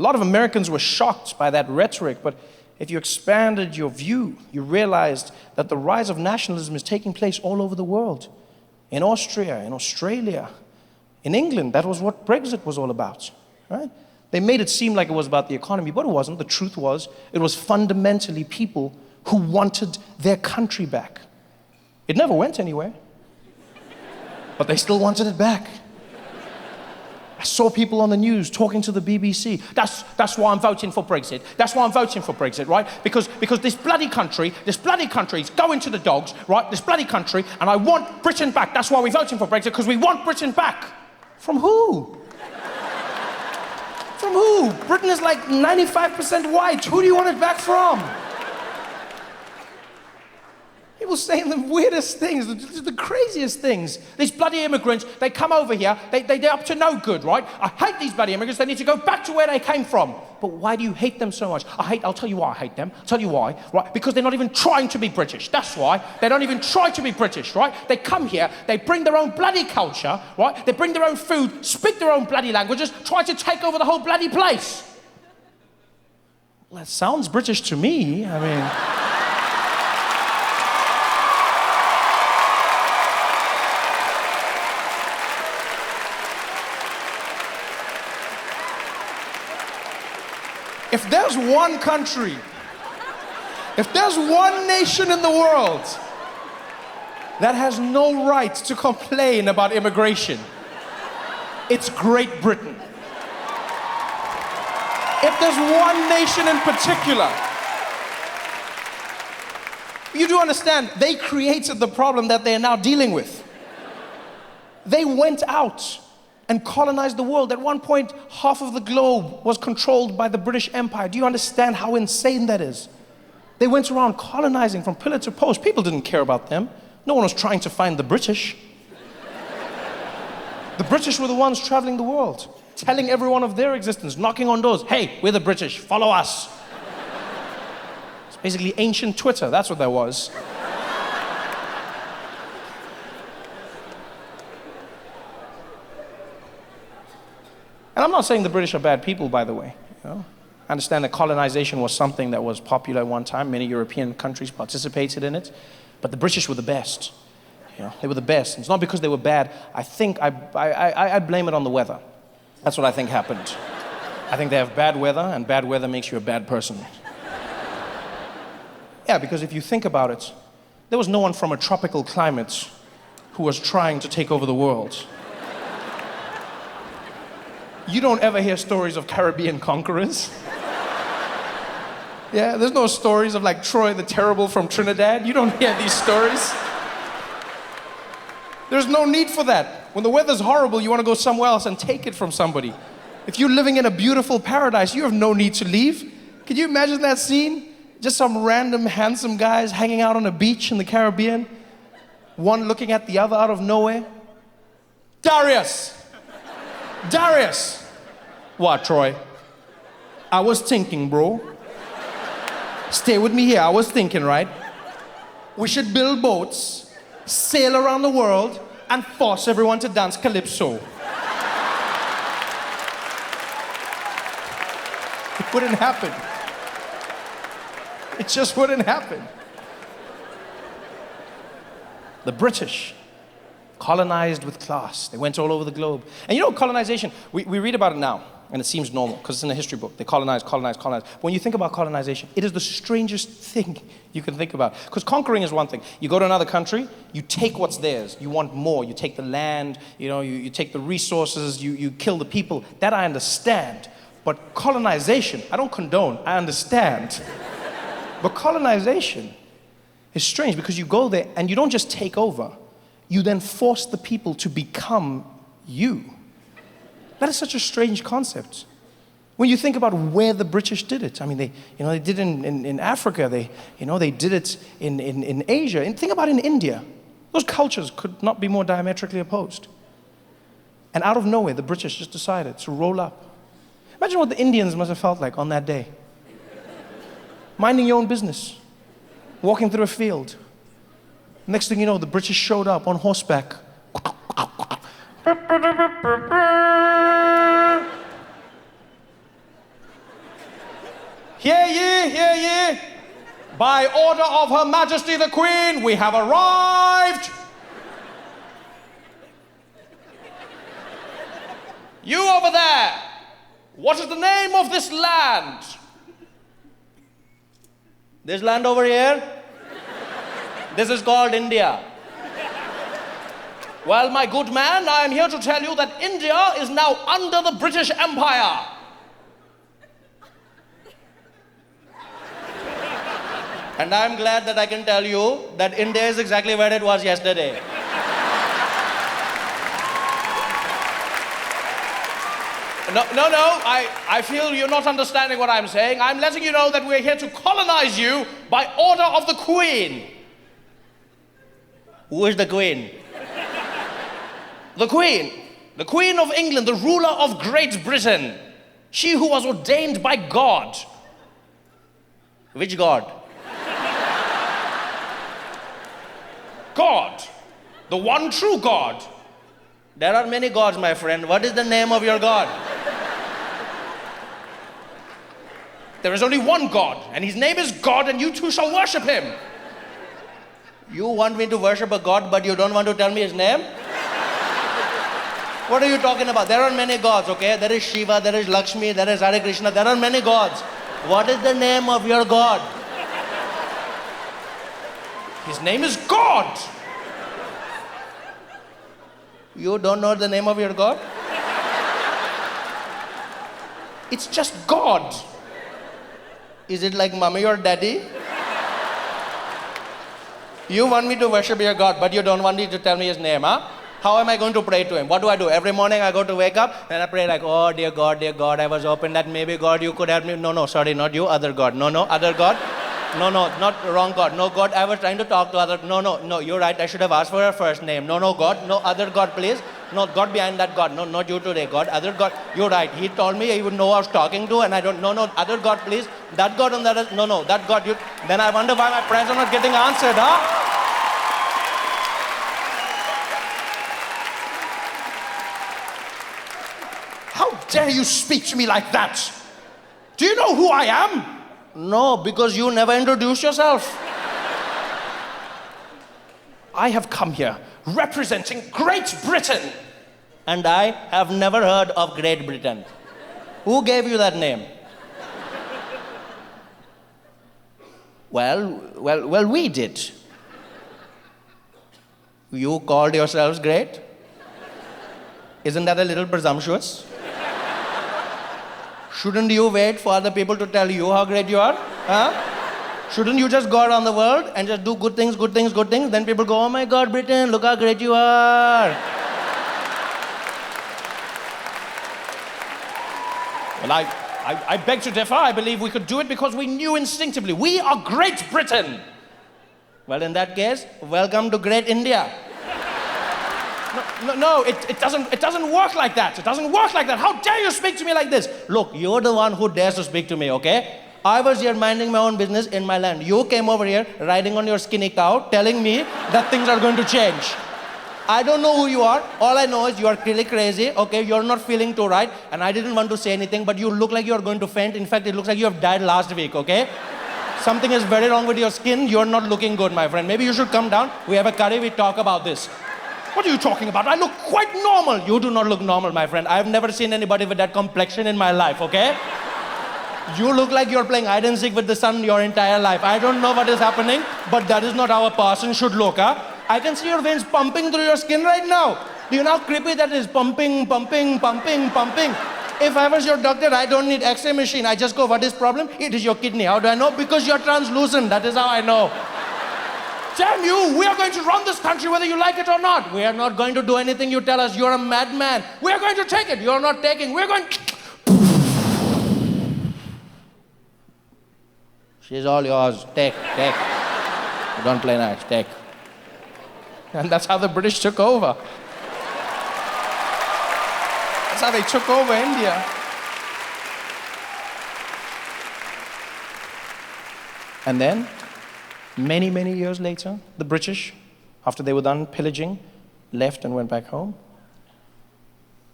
A lot of Americans were shocked by that rhetoric, but if you expanded your view, you realized that the rise of nationalism is taking place all over the world. In Austria, in Australia, in England. That was what Brexit was all about, right? They made it seem like it was about the economy, but it wasn't. The truth was, it was fundamentally people who wanted their country back. It never went anywhere, but they still wanted it back. I saw people on the news talking to the BBC. That's why I'm voting for Brexit. That's why I'm voting for Brexit, right? Because this bloody country is going to the dogs, right? This bloody country, and I want Britain back. That's why we're voting for Brexit, because we want Britain back. From who? From who? Britain is like 95% white. Who do you want it back from? People saying the weirdest things, the craziest things. These bloody immigrants, they come over here, they're up to no good, right? I hate these bloody immigrants, they need to go back to where they came from. But why do you hate them so much? I'll tell you why I hate them. I'll tell you why, right? Because they're not even trying to be British. That's why. They don't even try to be British, right? They come here, they bring their own bloody culture, right? They bring their own food, speak their own bloody languages, try to take over the whole bloody place. Well, that sounds British to me. I mean... If there's one country, if there's one nation in the world that has no right to complain about immigration, it's Great Britain. If there's one nation in particular, you do understand, they created the problem that they are now dealing with. They went out and colonized the world. At one point, half of the globe was controlled by the British Empire. Do you understand how insane that is? They went around colonizing from pillar to post. People didn't care about them. No one was trying to find the British. The British were the ones traveling the world, telling everyone of their existence, knocking on doors. Hey, we're the British, follow us. It's basically ancient Twitter, that's what that was. And I'm not saying the British are bad people, by the way. You know? I understand that colonization was something that was popular at one time. Many European countries participated in it. But the British were the best. You know, they were the best. And it's not because they were bad. I think I blame it on the weather. That's what I think happened. I think they have bad weather, and bad weather makes you a bad person. Yeah, because if you think about it, there was no one from a tropical climate who was trying to take over the world. You don't ever hear stories of Caribbean conquerors. Yeah, there's no stories of like Troy the Terrible from Trinidad. You don't hear these stories. There's no need for that. When the weather's horrible, you want to go somewhere else and take it from somebody. If you're living in a beautiful paradise, you have no need to leave. Can you imagine that scene? Just some random handsome guys hanging out on a beach in the Caribbean. One looking at the other out of nowhere. Darius! What, Troy? I was thinking, bro. Stay with me here, I was thinking, right? We should build boats, sail around the world, and force everyone to dance calypso. It wouldn't happen. It just wouldn't happen. The British colonized with class. They went all over the globe. And you know, colonization, we read about it now, and it seems normal, because it's in a history book. They colonize. But when you think about colonization, it is the strangest thing you can think about. Because conquering is one thing. You go to another country, you take what's theirs. You want more. You take the land, you take the resources, you kill the people. That I understand. But colonization, I don't condone, I understand. But colonization is strange, because you go there and you don't just take over. You then force the people to become you. That is such a strange concept. When you think about where the British did it, I mean, they did it in Africa, they did it in Asia. And think about in India. Those cultures could not be more diametrically opposed. And out of nowhere, the British just decided to roll up. Imagine what the Indians must have felt like on that day. Minding your own business, walking through a field. Next thing you know, the British showed up on horseback. Hear ye, hear ye. By order of Her Majesty the Queen, we have arrived. You over there, what is the name of this land? This land over here? This is called India. Well, my good man, I am here to tell you that India is now under the British Empire. And I'm glad that I can tell you that India is exactly where it was yesterday. No, I feel you're not understanding what I'm saying. I'm letting you know that we're here to colonize you by order of the Queen. Who is the Queen? The Queen of England, the ruler of Great Britain. She who was ordained by God. Which God? God, the one true God. There are many gods, my friend. What is the name of your God? There is only one God, and His name is God, and you too shall worship Him. You want me to worship a God, but you don't want to tell me His name? What are you talking about? There are many gods, okay? There is Shiva, there is Lakshmi, there is Hare Krishna, there are many gods. What is the name of your God? His name is God. You don't know the name of your God? It's just God. Is it like mommy or daddy? You want me to worship your God, but you don't want me to tell me His name, huh? How am I going to pray to Him? What do I do? Every morning I go to wake up and I pray like, oh, dear God, I was hoping that maybe God, you could help me. No, sorry, not you, other God. No, other God. No, not wrong God. No, God, I was trying to talk to other. No, you're right. I should have asked for her first name. No, God. No, other God, please. No, God behind that God. No, not you today, God. Other God. You're right. He told me he would know I was talking to, and I don't. No, other God, please. That God on that. No, that God. Then I wonder why my prayers are not getting answered, huh? How dare you speak to me like that? Do you know who I am? No, because you never introduced yourself. I have come here representing Great Britain. And I have never heard of Great Britain. Who gave you that name? Well, we did. You called yourselves great? Isn't that a little presumptuous? Shouldn't you wait for other people to tell you how great you are? Huh? Shouldn't you just go around the world and just do good things? Then people go, oh my God, Britain, look how great you are. Well, I beg to differ. I believe we could do it because we knew instinctively. We are Great Britain. Well, in that case, welcome to Great India. No, it doesn't work like that. It doesn't work like that. How dare you speak to me like this? Look, you're the one who dares to speak to me, okay? I was here minding my own business in my land. You came over here riding on your skinny cow telling me that things are going to change. I don't know who you are. All I know is you are really crazy, okay? You're not feeling too right, and I didn't want to say anything, but you look like you're going to faint. In fact, it looks like you have died last week, okay? Something is very wrong with your skin. You're not looking good, my friend. Maybe you should come down. We have a curry. We talk about this. What are you talking about? I look quite normal. You do not look normal, my friend. I've never seen anybody with that complexion in my life, okay? You look like you're playing hide and seek with the sun your entire life. I don't know what is happening, but that is not how a person should look, huh? I can see your veins pumping through your skin right now. Do you know how creepy that is? Pumping. If I was your doctor, I don't need X-ray machine. I just go, what is problem? It is your kidney. How do I know? Because you're translucent. That is how I know. Damn you, we are going to run this country whether you like it or not. We are not going to do anything you tell us. You're a madman. We are going to take it. You're not taking. We're going... She's all yours. Take. Don't play nice. Take. And that's how the British took over. That's how they took over India. And then, many, many years later, the British, after they were done pillaging, left and went back home.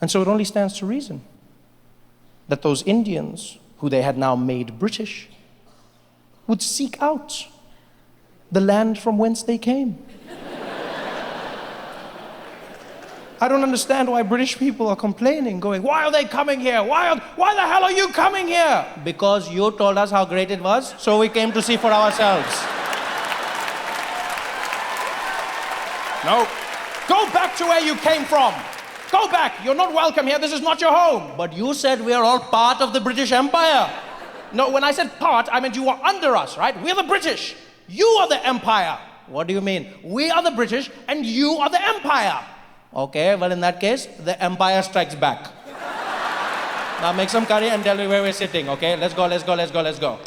And so it only stands to reason that those Indians who they had now made British, would seek out the land from whence they came. I don't understand why British people are complaining, going, why are they coming here? Why the hell are you coming here? Because you told us how great it was, so we came to see for ourselves. No. Go back to where you came from. Go back. You're not welcome here. This is not your home. But you said we are all part of the British Empire. No, when I said part, I meant you are under us, right? We're the British. You are the empire. What do you mean? We are the British and you are the empire. Okay, well in that case, the empire strikes back. Now make some curry and tell me where we're sitting, okay? Let's go.